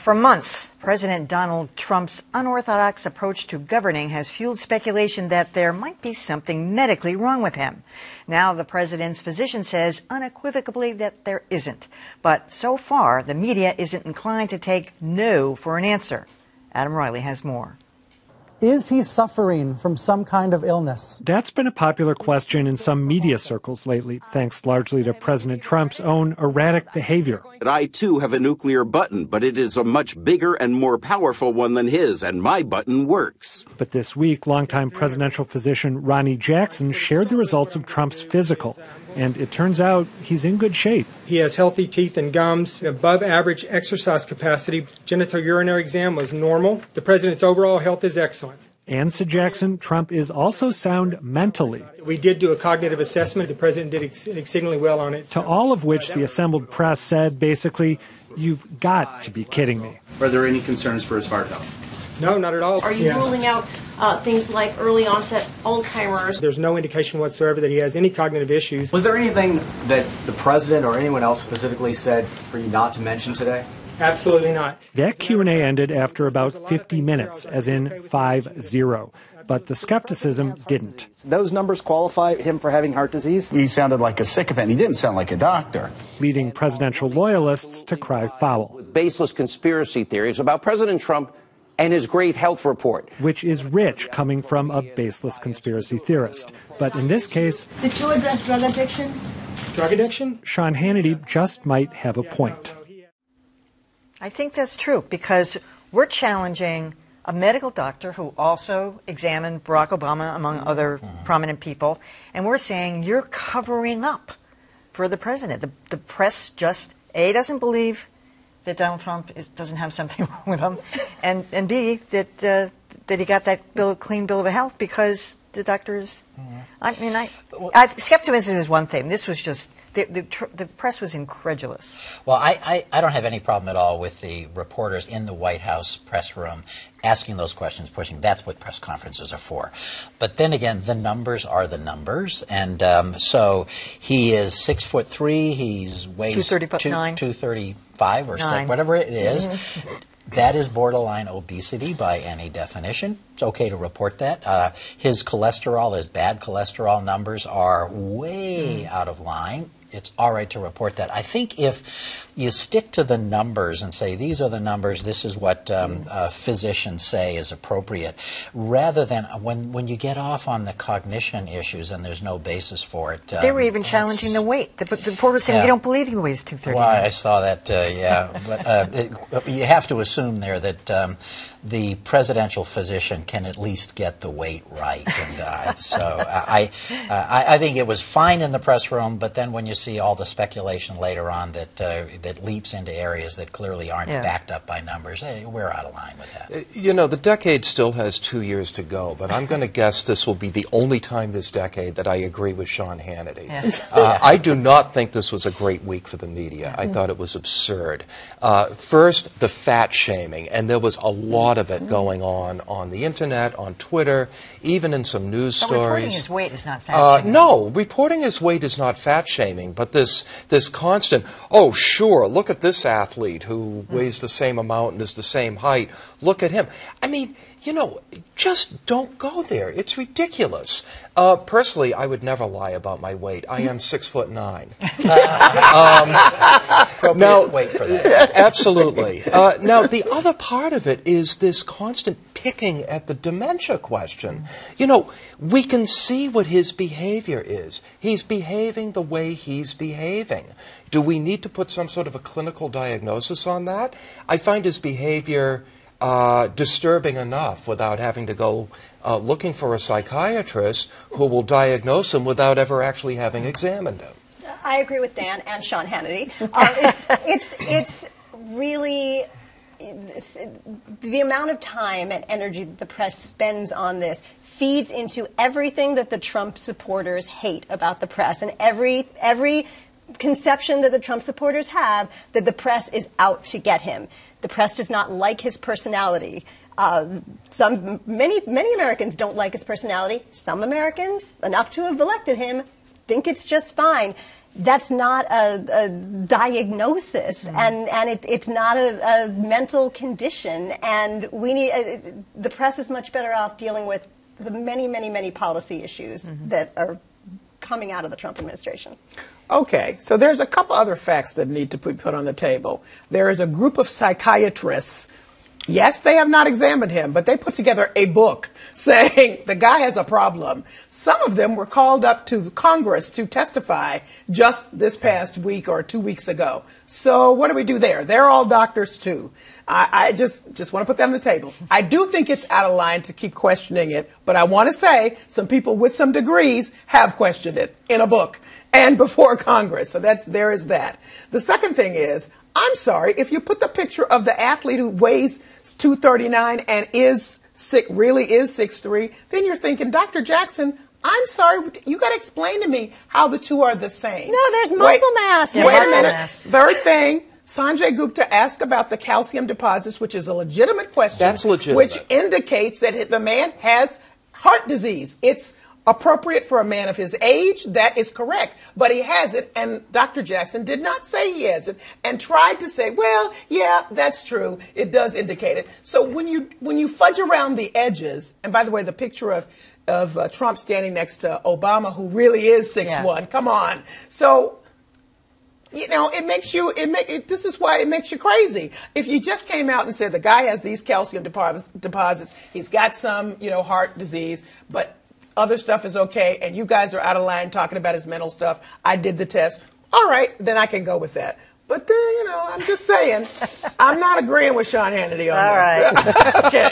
For months, President Donald Trump's unorthodox approach to governing has fueled speculation that there might be something medically wrong with him. Now the president's physician says unequivocally that there isn't. But so far, the media isn't inclined to take no for an answer. Adam Riley has more. Is he suffering from some kind of illness? That's been a popular question in some media circles lately, thanks largely to President Trump's own erratic behavior. I, too, have a nuclear button, but it is a much bigger and more powerful one than his, and my button works. But this week, longtime presidential physician Ronnie Jackson shared the results of Trump's physical. And it turns out he's in good shape. He has healthy teeth and gums, above average exercise capacity. Genitourinary exam was normal. The president's overall health is excellent. And, said Jackson, Trump is also sound mentally. We did do a cognitive assessment. The president did exceedingly well on it. To all of which the assembled press said, basically, you've got to be kidding me. Are there any concerns for his heart health? No, not at all. Are you ruling out things like early onset Alzheimer's? There's no indication whatsoever that he has any cognitive issues. Was there anything that the president or anyone else specifically said for you not to mention today? Absolutely not. That Q&A ended after about 50 minutes, as in 5-0. But the skepticism didn't. Those numbers qualify him for having heart disease? He sounded like a sycophant. He didn't sound like a doctor. Leading presidential loyalists to cry foul. Baseless conspiracy theories about President Trump and his great health report. Which is rich coming from a baseless conspiracy theorist. But in this case... Did you address drug addiction? Drug addiction? Sean Hannity just might have a point. I think that's true, because we're challenging a medical doctor who also examined Barack Obama, among other prominent people, and we're saying you're covering up for the president. The press just, A, doesn't believe that Donald Trump doesn't have something wrong with him, and B, that he got that clean bill of health because the doctors. I mean, skepticism is one thing. This was just the press was incredulous. Well, I don't have any problem at all with the reporters in the White House press room asking those questions, pushing. That's what press conferences are for. But then again, the numbers are the numbers, and so he is 6'3". He's weighs 235 or 6, whatever it is. Mm-hmm. That is borderline obesity by any definition. It's okay to report that. His cholesterol, his bad cholesterol numbers are way out of line. It's all right to report that. I think if you stick to the numbers and say, these are the numbers, this is what physicians say is appropriate, rather than when you get off on the cognition issues and there's no basis for it. They were even challenging the weight. The reporter was saying, we don't believe he weighs 230. Well, I saw that, yeah. But you have to assume there that the presidential physician can at least get the weight right. And so I think it was fine in the press room, but then when you see all the speculation later on that leaps into areas that clearly aren't backed up by numbers, hey, we're out of line with that. You know, the decade still has 2 years to go, but I'm going to guess this will be the only time this decade that I agree with Sean Hannity. Yeah. I do not think this was a great week for the media. I thought it was absurd. First, the fat shaming, and there was a lot of it going on the internet, on Twitter, even in some news stories. Reporting his weight is not fat shaming. No, reporting his weight is not fat shaming, but this constant, oh, sure, look at this athlete who weighs the same amount and is the same height. Look at him. I mean, you know, just don't go there. It's ridiculous. Personally, I would never lie about my weight. I am 6'9". Now, wait for that. Absolutely. Now, the other part of it is this constant picking at the dementia question. You know, we can see what his behavior is. He's behaving the way he's behaving. Do we need to put some sort of a clinical diagnosis on that? I find his behavior disturbing enough without having to go looking for a psychiatrist who will diagnose him without ever actually having examined him. I agree with Dan and Sean Hannity. It's really the amount of time and energy that the press spends on this feeds into everything that the Trump supporters hate about the press, and every conception that the Trump supporters have that the press is out to get him. The press does not like his personality. Many Americans don't like his personality. Some Americans, enough to have elected him, think it's just fine. that's not a diagnosis, and it's not a mental condition, and we need the press is much better off dealing with the many policy issues that are coming out of the Trump administration. Okay, so there's a couple other facts that need to be put on the table. There is a group of psychiatrists. Yes, they have not examined him, but they put together a book saying the guy has a problem. Some of them were called up to Congress to testify just this past week or 2 weeks ago. So what do we do there? They're all doctors too. I just want to put that on the table. I do think it's out of line to keep questioning it, but I want to say some people with some degrees have questioned it in a book and before Congress. So there is that. The second thing is, I'm sorry, if you put the picture of the athlete who weighs 239 and really is 6'3", then you're thinking, Dr. Jackson, I'm sorry, you got to explain to me how the two are the same. No, there's muscle mass. Wait a minute. Third thing, Sanjay Gupta asked about the calcium deposits, which is a legitimate question. That's legitimate. Which indicates that the man has heart disease. It's appropriate for a man of his age. That is correct. But he has it, and Dr. Jackson did not say he has it and tried to say, well, yeah, that's true. It does indicate it. So when you fudge around the edges, and by the way, the picture of Trump standing next to Obama, who really is 6'1", come on. So, you know, this is why it makes you crazy. If you just came out and said the guy has these calcium deposits, he's got some, heart disease, but other stuff is okay, and you guys are out of line talking about his mental stuff. I did the test. All right, then I can go with that. But then, I'm just saying, I'm not agreeing with Sean Hannity on this. All right. Okay.